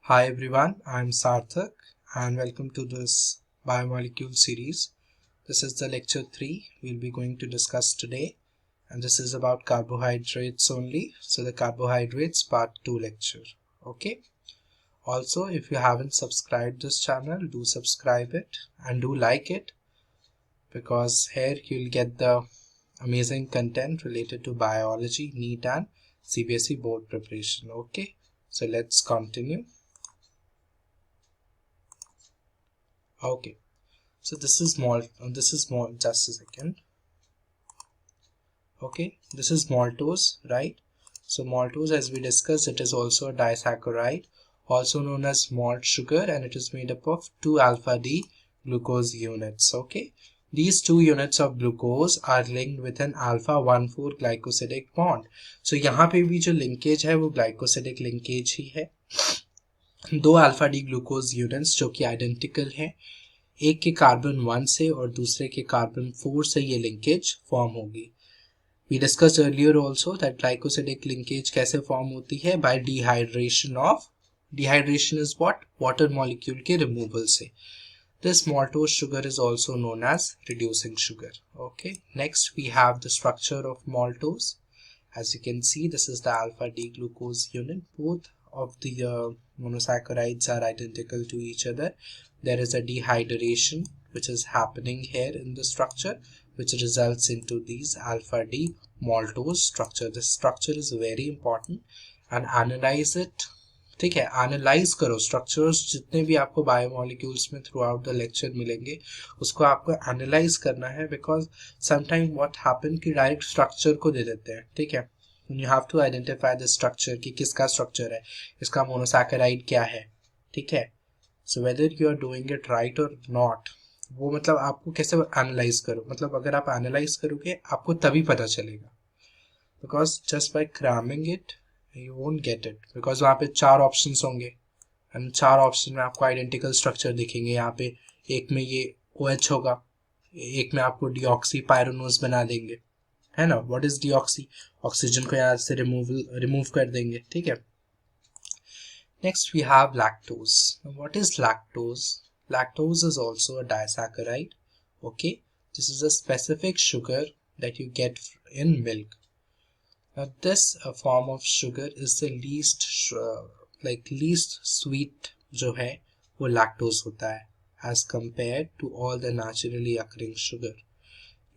Hi everyone, I'm Sarthak and welcome to this Biomolecule series. This is the lecture 3 we'll be going to discuss today, and this is about carbohydrates only. So the carbohydrates part 2 lecture. Okay. Also, if you haven't subscribed this channel, do subscribe it and do like it, because here you'll get the amazing content related to biology, NEET and Cbse board preparation. Okay. So let's continue. Okay. So this is just a second. Okay, this is maltose, right? So maltose, as we discussed, it is also a disaccharide, also known as malt sugar, and it is made up of 2 alpha D glucose units. Okay, these 2 units of glucose are linked with an alpha 1,4 glycosidic bond. So यहाँ पे भी जो linkage है वो glycosidic linkage ही है. 2 alpha D glucose units जो कि identical हैं, एक के कार्बन 1 से और दूसरे के कार्बन 4 से ये लिंकेज फॉर्म होगी. We discussed earlier also that glycosidic linkage कैसे फॉर्म होती है? By dehydration of, dehydration is what? Water molecule के removal से. This maltose sugar is also known as reducing sugar. Okay. Next we have the structure of maltose. As you can see, this is the alpha D glucose unit. Both of the monosaccharides are identical to each other. There is a dehydration which is happening here in the structure, which results into these alpha D maltose structure. This structure is very important and analyze it. ठीक है, analyse करो structures जितने भी आपको biomolecules में through out the lecture मिलेंगे, उसको आपको एनालाइज करना है, बिकॉज समटाइम व्हाट हैपन कि डायरेक्ट स्ट्रक्चर को दे देते हैं. ठीक है, you have to identify the structure कि किसका स्ट्रक्चर है, इसका मोनोसैकेराइड क्या है. ठीक है, so whether you are doing it right और नॉट, वो मतलब आपको कैसे एनालाइज करो, मतलब अगर आप एनालाइज करोगे आपको तभी पता चलेगा, because just by cramming it you won't get it, because वहाँ पे 4 ऑप्शंस होंगे एंड 4 ऑप्शन में आपको आइडेंटिकल स्ट्रक्चर दिखेंगे. यहाँ पे एक में ये OH होगा, एक में आपको डीऑक्सी पायरोनोज बना देंगे, है ना. What is deoxy? ऑक्सीजन को यहाँ से रिमूव कर देंगे. ठीक है. Next we have lactose. What is lactose? Lactose is also a disaccharide. Okay, this is a specific sugar that you get in milk. Now this form of sugar is the least sweet जो है वो lactose होता है as compared to all the naturally occurring sugar.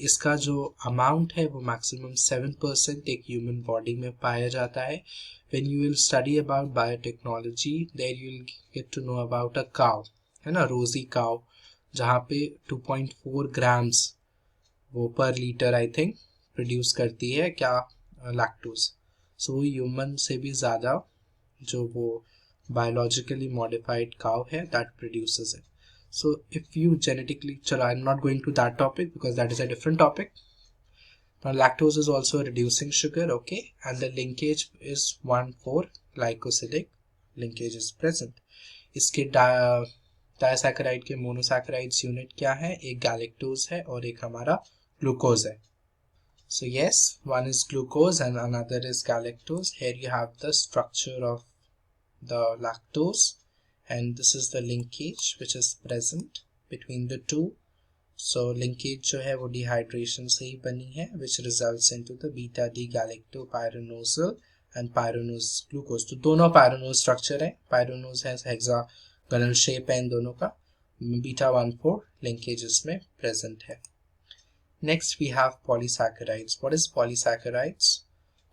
इसका जो amount है वो maximum 7% एक human body में पाया जाता है. When you will study about biotechnology, there you will get to know about a cow, है ना, rosy cow, जहाँ पे 2.4 grams वो per liter I think produce करती है क्या, लैक्टोज. सो ह्यूमन से भी ज़्यादा जो वो बायोलॉजिकली मॉडिफाइड काउ है that produces it. So if you genetically, चलो I am not going to that topic because that is a different topic. Now lactose is also a reducing sugar, okay, and the linkage is 1,4 glycosidic linkage is present. इसके डायसैकेराइड के monosaccharides unit क्या है? एक galactose है और एक हमारा glucose है. So yes, one is glucose and another is galactose. Here you have the structure of the lactose, and this is the linkage which is present between the two. So linkage जो है वो dehydration से ही बनी है, which results into the beta D galactopyranose and pyranose glucose. तो दोनों pyranose structure है, pyranose है hexagonal shape है इन दोनों का, beta 1,4 linkage इसमें present है. Next we have polysaccharides. What is polysaccharides?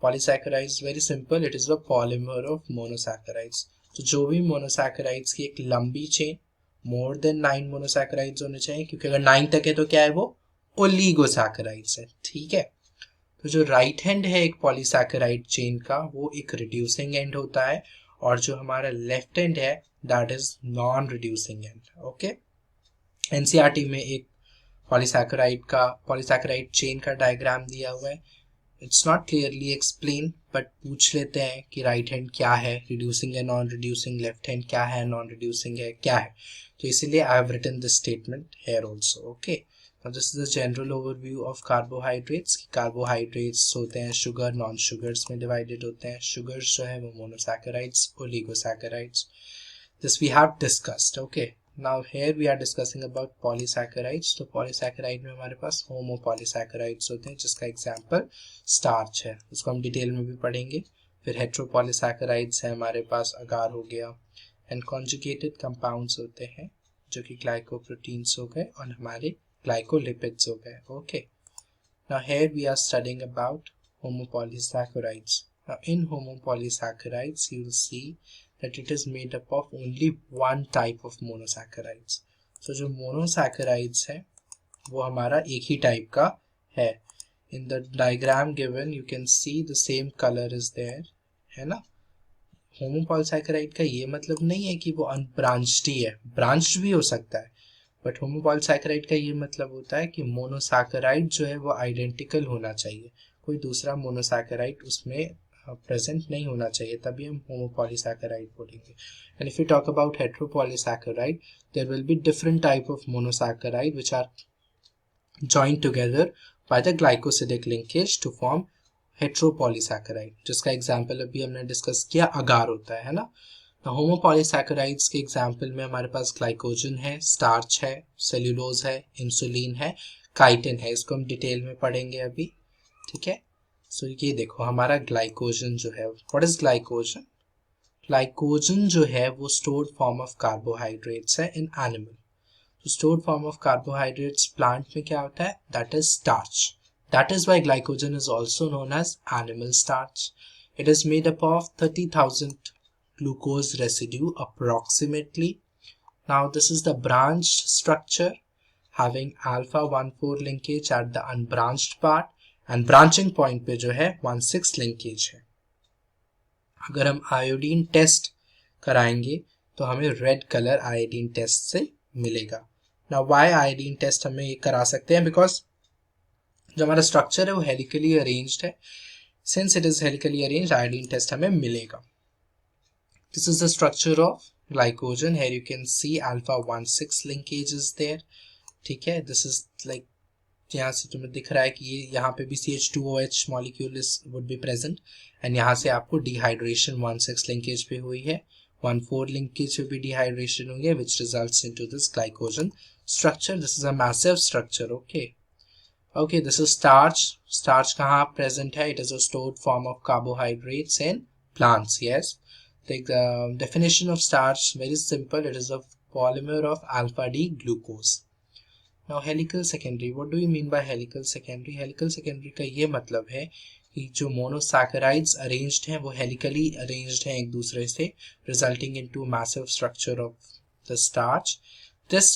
Polysaccharides, very simple, it is the polymer of monosaccharides. तो जो भी monosaccharides की एक लंबी चेन, more than 9 monosaccharides होने चाहिए, क्योंकि अगर 9 तक है तो क्या है वो oligosaccharides है. ठीक है, तो जो राइट हैंड है एक पॉलीसैकेराइड चेन का वो एक रिड्यूसिंग एंड होता है, और जो हमारा लेफ्ट हैंड है that is non reducing and. Okay, NCERT में एक पॉलीसैकेराइड चेन का डायग्राम दिया हुआ है. It's not clearly explain, but पूछ लेते हैं कि राइट हैंड क्या है, रिड्यूसिंग है, नॉन रिड्यूसिंग, लेफ्ट हैंड क्या है, नॉन रिड्यूसिंग है, क्या है. तो इसीलिए I have written this statement here also. Okay, now this is the general overview of carbohydrates. Carbohydrates होते हैं शुगर, नॉन शुगर्स में डिवाइडेड होते हैं. शुगर्स जो है वो monosaccharides, oligosaccharides. This we have discussed. Okay, now here we are discussing about polysaccharides. तो polysaccharide में हमारे पास homopolysaccharides होते हैं, जिसका एग्जाम्पल स्टार्च है, उसको हम डिटेल में भी पढ़ेंगे. फिर heteropolysaccharides है हमारे पास, अगार हो गया, एंड conjugated compounds होते हैं जो कि ग्लाइकोप्रोटीन्स हो गए और हमारे ग्लाइकोलिपिड्स हो गए. Okay, now here we are studying about homopolysaccharides. Now in homopolysaccharides you will see that it is made up of only one type of monosaccharides. So जो monosaccharides है वो हमारा एक ही टाइप का है. In the diagram given you can see the same color is there, है ना. homopolysaccharide का ये मतलब नहीं है कि वो अनब्रांच्ड ही है, ब्रांच्ड भी हो सकता है, बट homopolysaccharide का ये मतलब होता है कि मोनोसैकेराइड जो है वो आइडेंटिकल होना चाहिए, कोई दूसरा मोनोसैकेराइड उसमें प्रेजेंट नहीं होना चाहिए, तभी हम homopolysacharide बोलेंगे. And if you talk about heteropolysaccharide, there will be different type of monosaccharide which are joined together by the glycosidic linkage to form heteropolysaccharide, जिसका एग्जाम्पल अभी हमने डिस्कस किया अगार होता है ना. homopolysaccharides के एग्जाम्पल में हमारे पास ग्लाइकोजन है, स्टार्च है, सेल्यूलोज है, इंसुलिन है, काइटिन है. इसको हम डिटेल में पढ़ेंगे अभी, ठीक है. सो ये देखो हमारा ग्लाइकोजन जो है, व्हाट इज ग्लाइकोजन? ग्लाइकोजन जो है वो स्टोर्ड फॉर्म ऑफ कार्बोहाइड्रेट्स है इन एनिमल. तो stored form of carbohydrates plant में क्या होता है? That is starch. That is why glycogen is also known as animal starch. It is made up of 30,000 glucose residue approximately. Now this is the branched structure having alpha 1,4 linkage at the unbranched part and branching point पे जो है 1,6 linkage है. अगर हम iodine test कराएंगे तो हमें red colour iodine test से मिलेगा. Now why आयोडीन टेस्ट हमें ये करा सकते हैं? बिकॉज जो हमारा स्ट्रक्चर है वो हेलिकली अरेंज्ड है. Since it is helically arranged, iodine test हमें मिलेगा. This is the structure of glycogen. Here you can see alpha 1,6 linkage is there. ठीक है, this is like यहाँ से तुम्हें दिख रहा है कि ये यहाँ पे भी CH2OH molecule would be present, and यहाँ से आपको dehydration 1,6 linkage पे हुई है, 1,4 linkage पे भी dehydration हुई है, which results into this glycogen structure. This is a massive structure. Okay, this is starch. Starch कहाँ present है? It is a stored form of carbohydrates in plants. Yes. The definition of starch, very simple. It is a polymer of alpha D glucose. Now helical secondary, what do you mean by helical secondary? Helical secondary का ये मतलब है कि जो monosaccharides arranged हैं वो helically arranged हैं एक दूसरे से, resulting into massive structure of the starch. This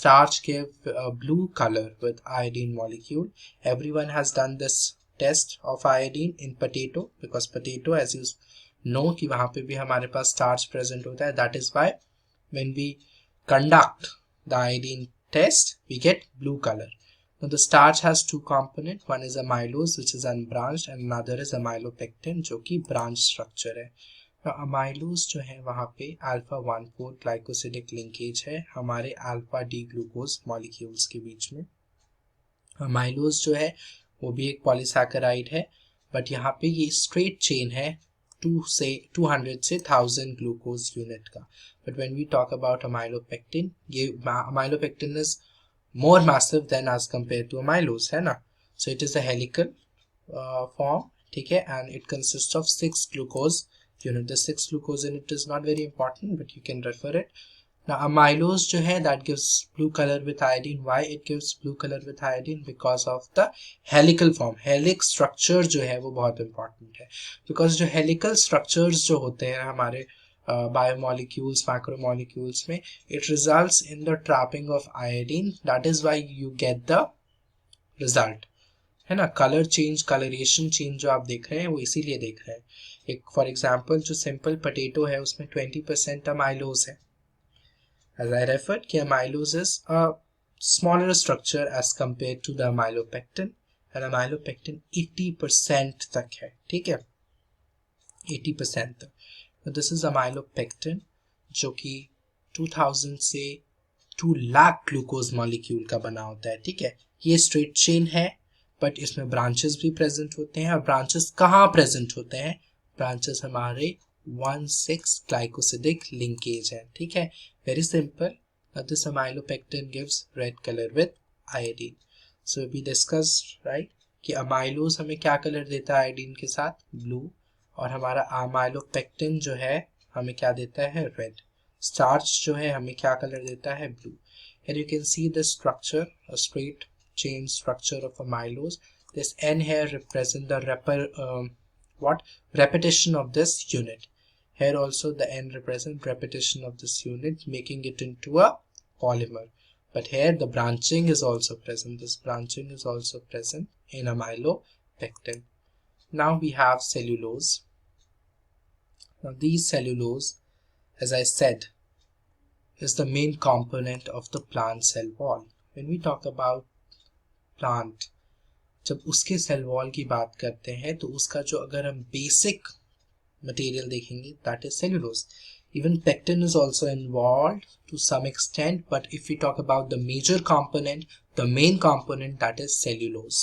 starch gave a blue color with iodine molecule. Everyone has done this test of iodine in potato, because potato, as you know कि वहाँ पे भी हमारे पास starch present होता है. That is why when we conduct the iodine test we get blue colour. Now the starch has two components. One is amylose which is unbranched and another is amylopectin जो कि branch structure है. Now amylose जो है वहाँ पे alpha 1,4 glycosidic linkage है हमारे alpha D glucose molecules के बीच में. amylose जो है वो भी एक polysaccharide है, बट यहाँ पे ये straight chain है 200 से 1000 ग्लूकोज यूनिट का. But when we talk about amylopectin, ये amylopectin is more massive than as compare to amylose, है ना. So it is a helical form, ठीक है, and it consist of 6 glucose unit. The 6 glucose unit is not very important but you can refer it. Now amylose जो है that gives blue color with iodine. Why it gives blue color with iodine? Because of the helical form. Helix structure जो है वो बहुत important है, because जो helical structures जो होते हैं हमारे biomolecules, macromolecules में, it results in the trapping of iodine. That is why you get the result, है ना. कलर चेंज, कलरेशन चेंज जो आप देख रहे हैं वो इसीलिए देख रहे हैं. एक फॉर एग्जाम्पल जो सिंपल पोटैटो है उसमें 20% amylose है. As I referred, amylose is a smaller structure as compared to the amylopectin, and amylopectin 80% तक है, ठीक है, 80% तक. So this is amylopectin जो कि 2000 से 2 लाख ग्लूकोज मॉलिक्यूल का बना होता है, ठीक है. ये स्ट्रेट चेन है बट इसमें ब्रांचेस भी प्रेजेंट होते हैं, और ब्रांचेस कहाँ प्रेजेंट होते हैं? ब्रांचेस हमारे 1,6 glycosidic linkage है, ठीक है, very simple. Now this amylopectin gives red color with iodine. So we discussed right कि amylose हमें क्या कलर देता है iodine के साथ, blue, और हमारा amylopectin जो है हमें क्या देता है, red. Starch जो है हमें क्या कलर देता है, blue. And you can see the structure, a straight chain structure of amylose. This N here represent the repetition of this unit. Here also the N represent repetition of this unit, making it into a polymer. But here the branching is also present. This branching is also present in amylopectin. Now we have cellulose. Now these cellulose, as I said, is the main component of the plant cell wall. When we talk about plant, जब उसके cell wall की बात करते हैं तो उसका जो अगर हम बेसिक मटेरियल देखेंगे, that is cellulose. Even pectin is also involved to some extent, but if we talk about the major component, the main component, that is cellulose.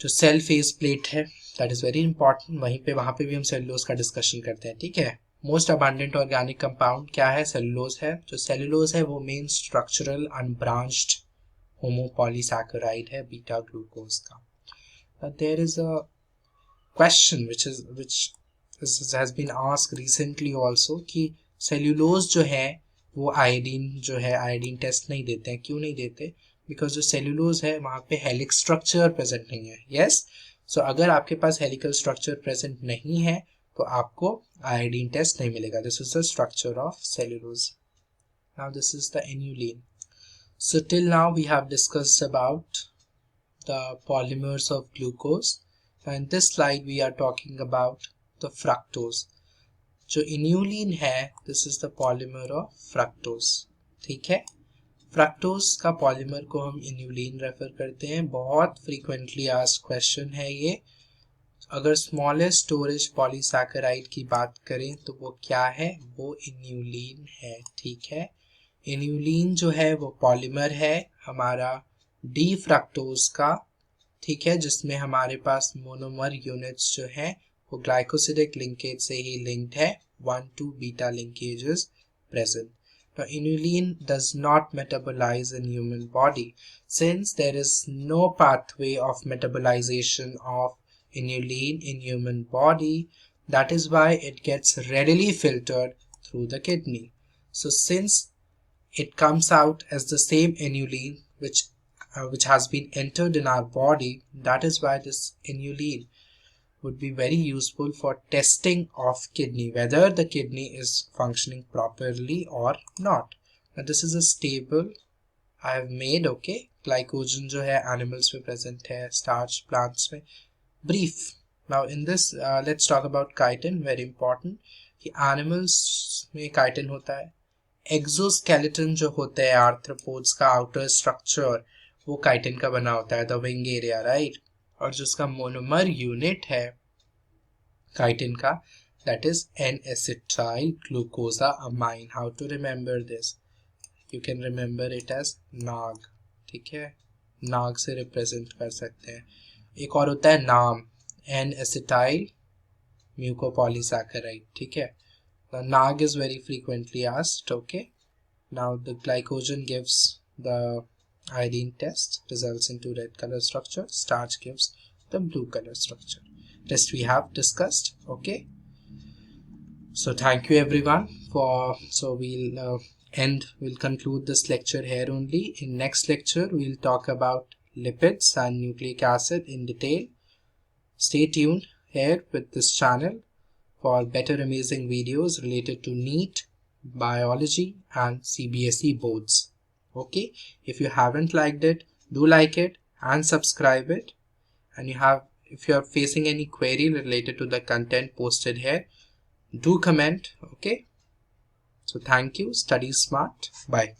जो सेल फेस प्लेट है, that is very important. वहाँ पे भी हम cellulose का discussion करते हैं, ठीक है. मोस्ट अबंडेंट ऑर्गेनिक कंपाउंड क्या है, सेलुलोज है. जो सेलुलोज है वो मेन स्ट्रक्चरल अनब्रांच्ड होमोपॉलीसैकेराइड है बीटा ग्लूकोज का. There is a question which has been asked recently also कि सेलुलोज जो है वो आयोडीन टेस्ट नहीं देते हैं. क्यों नहीं देते? बिकॉज जो सेलुलोज है वहाँ पे हेलिक्स स्ट्रक्चर प्रेजेंट नहीं है. यस, सो अगर आपके पास हेलिकल स्ट्रक्चर प्रेजेंट नहीं है तो आपको आयोडीन टेस्ट नहीं मिलेगा. This is the structure of cellulose. Now this is the annulene. So till now we have discussed about the polymers of glucose, and in this slide we are talking about the fructose. जो inulin है, this is the polymer of fructose. ठीक है, fructose का polymer को हम inulin refer करते हैं. बहुत frequently asked question है ये. अगर smallest storage polysaccharide की बात करें तो वो क्या है, वो inulin है. ठीक है, इन्यूलिन जो है वो पॉलीमर है हमारा डी फ्रक्टोज का, ठीक है, जिसमें हमारे पास मोनोमर यूनिट्स जो है वो ग्लाइकोसिडिक लिंकेज से ही लिंक्ड है. 1,2 beta linkages present. Now inulin does not metabolize in human body. Since there is no pathway of metabolization of inulin in human body, that is why it gets readily filtered through the kidney. So since it comes out as the same inulin which has been entered in our body, that is why this inulin would be very useful for testing of kidney, whether the kidney is functioning properly or not. Now this is a table I have made. Okay, glycogen जो है animals में present है, starch plants में. Brief. Now in this let's talk about chitin. Very important कि animals में chitin होता है. Exoskeleton जो होता है आर्थ्रोपोड्स का आउटर स्ट्रक्चर वो काइटिन का बना होता है, द विंग एरिया, राइट. और जो उसका मोनोमर यूनिट है काइटिन का, that is N acetyl glucosamine. How to remember this? You can remember it as NAG. ठीक है, नाग से रिप्रेजेंट कर सकते हैं. एक और होता है नाम, एन एसिटाइल म्यूकोपॉलीसैकेराइड. ठीक है, the NAG is very frequently asked. Okay, now the glycogen gives the iodine test, results into red color structure. Starch gives the blue color structure. Rest we have discussed. Okay, so thank you everyone so we'll conclude this lecture here only. In next lecture we'll talk about lipids and nucleic acid in detail. Stay tuned here with this channel for better amazing videos related to NEET, Biology and Cbse boards. Okay, if you haven't liked it, do like it and subscribe it. And if you are facing any query related to the content posted here, do comment. Okay, so thank you. Study smart. Bye.